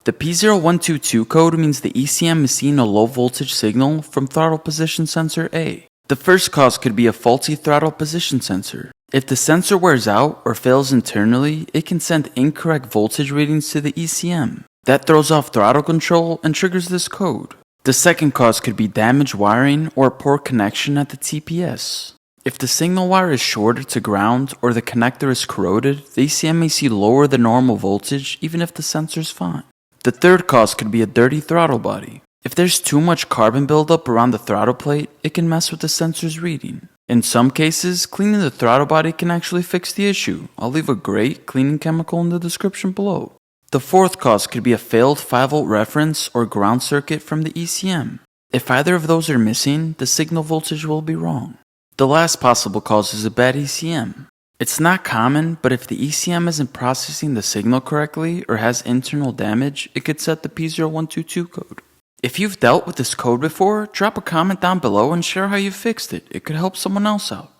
The P0122 code means the ECM is seeing a low voltage signal from Throttle Position Sensor A. The first cause could be a faulty throttle position sensor. If the sensor wears out or fails internally, it can send incorrect voltage readings to the ECM. That throws off throttle control and triggers this code. The second cause could be damaged wiring or poor connection at the TPS. If the signal wire is shorted to ground or the connector is corroded, the ECM may see lower than normal voltage even if the sensor is fine. The third cause could be a dirty throttle body. If there's too much carbon buildup around the throttle plate, it can mess with the sensor's reading. In some cases, cleaning the throttle body can actually fix the issue. I'll leave a great cleaning chemical in the description below. The fourth cause could be a failed 5-volt reference or ground circuit from the ECM. If either of those are missing, the signal voltage will be wrong. The last possible cause is a bad ECM. It's not common, but if the ECM isn't processing the signal correctly or has internal damage, it could set the P0122 code. If you've dealt with this code before, drop a comment down below and share how you fixed it. It could help someone else out.